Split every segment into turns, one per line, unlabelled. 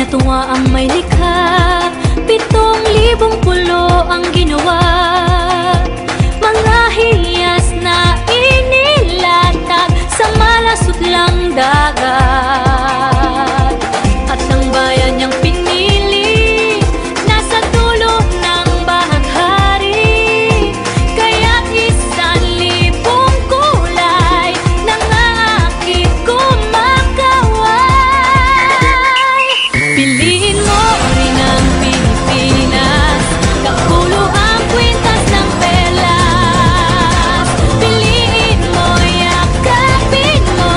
natuwa ang may likha, 7,000 pulo ang ginawa. Mga hiyas na inilatag sa malasutlang dagat. At ang bayan niyang pinili, nasa dulo ng bahaghari. Kaya't 1,000 kulay ng aking kumakaway. Piliin mo rin ang Pilipinas, kapulo ang kwintas ng pelas. Piliin mo, yakapin mo,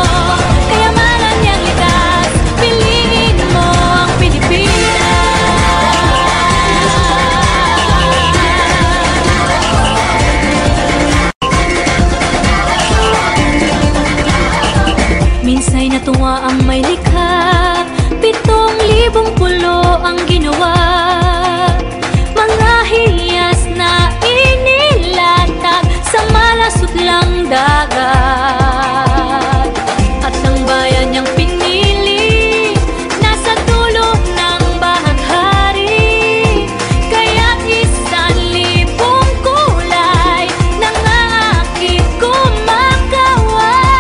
kayamanan niyang likas. Piliin mo ang Pilipinas. Minsay natuwa ang may likha, 7,000 pulo ang ginawa. Mga hiyas na inilatag sa malasutlang dagat. At ang bayan niyang pinili, nasa dulo ng bahaghari. Kaya't 1,000 kulay ng aking kumakaway.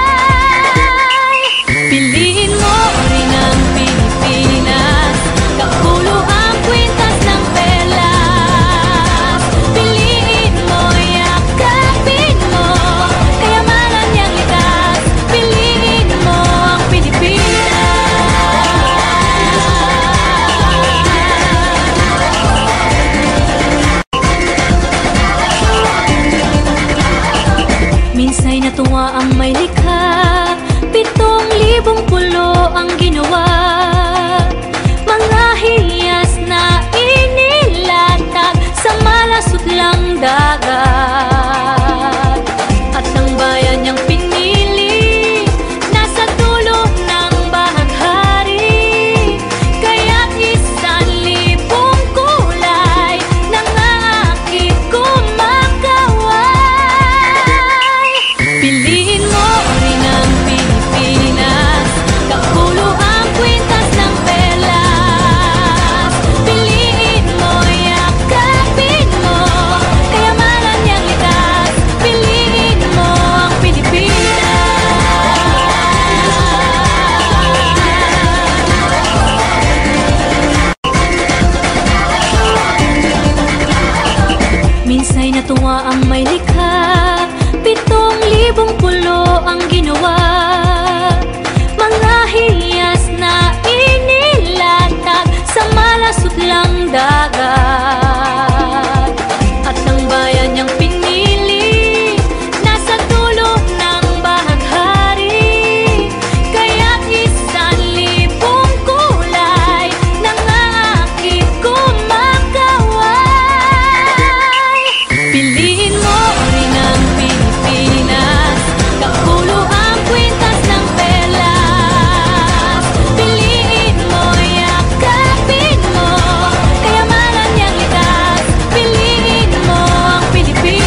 Piliin mo rin ang Pilipinas, kapulo ang kwintas ng pelas. Piliin mo, yakapin mo, kayamanan niyang likas. Piliin mo ang Pilipinas. Minsay natuwa ang may likha, 7,000 pulo ang ginawa. Mga hiyas na inilatag sa malasutlang dagat. At ang bayan niyang pinili, nasa dulo ng bahaghari. Kaya't 1,000 kulay ng aking kumakaway. Piliin mo rin ang Pilipinas, kapulo ang kwintas ng pelas. Piliin mo, yakapin mo, kayamanan niyang likas. Piliin mo ang Pilipinas. Minsay natuwa ang may likha, 7,000 pulo ang ginawa. Mga hiyas na inilatag sa malasutlang dagat. At ang bayan niyang pinili, nasa dulo ng bahaghari. Kaya't 1,000 kulay ng aking kumakaway. Piliin mo rin ang Pilipinas, kapulo ang kwintas ng pelas. Piliin mo, yakapin mo, kayamanan niyang likas. Piliin mo ang Pilipinas.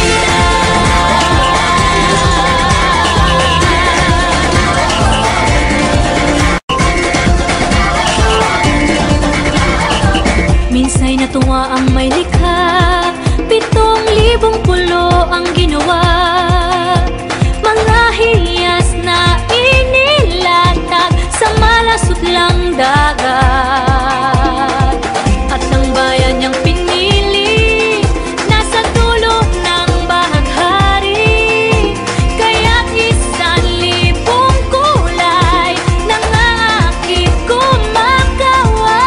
Minsay natuwa ang may likha, 7,000 pulo ang ginawa. Mga hiyas na inilatag sa malasutlang dagat. At ang bayan niyang pinili, nasa dulo ng bahaghari. Kaya't 1,000 kulay ng aking kumakaway.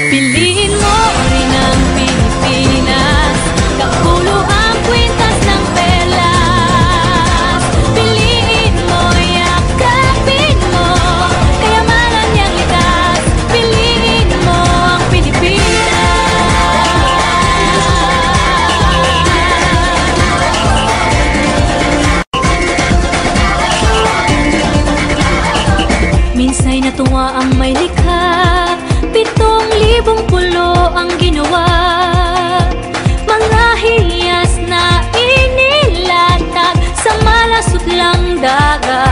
Piliin mo rin ang Pilipinas, kapulo ang kwintas ng pelas. Piliin mo, yakapin mo, kayamanan niyang likas. Piliin mo ang Pilipinas. Minsay natuwa ang may likha, 7,000 pulo ang ginawa. Mga hiyas na inilatag sa malasutlang dagat.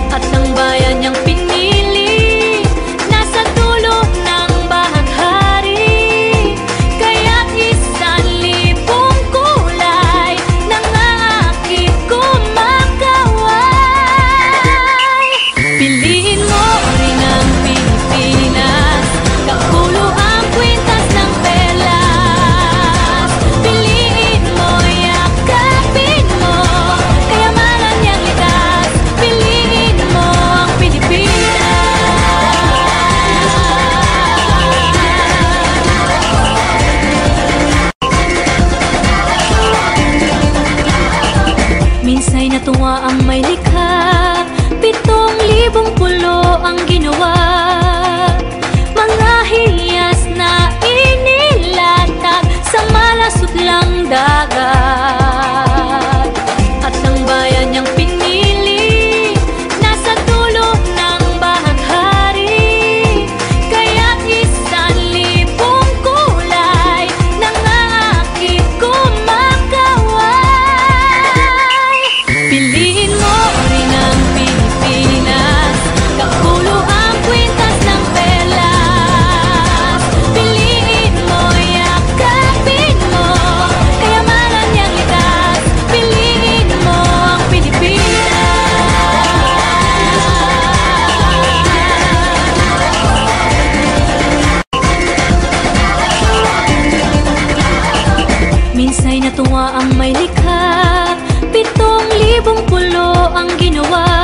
At ang bayan niyang pinili, Minsay natuwa ang may likha, 7,000 pulo ang ginawa. Mga hiyas na inilatag sa malasot lang dagat. At ang bayan niyang pinili nasa dulo ng bahaghari. Kaya't 1,000 kulay nangangakit kumakaway. Piliin mo rin ang Pilipinas, kapulo ang kwintas ng pelas. Piliin mo, yakapin mo, kayamanan niyang likas. Piliin mo ang Pilipinas. Minsay natuwa ang may likha, 7,000 pulo ang ginawa.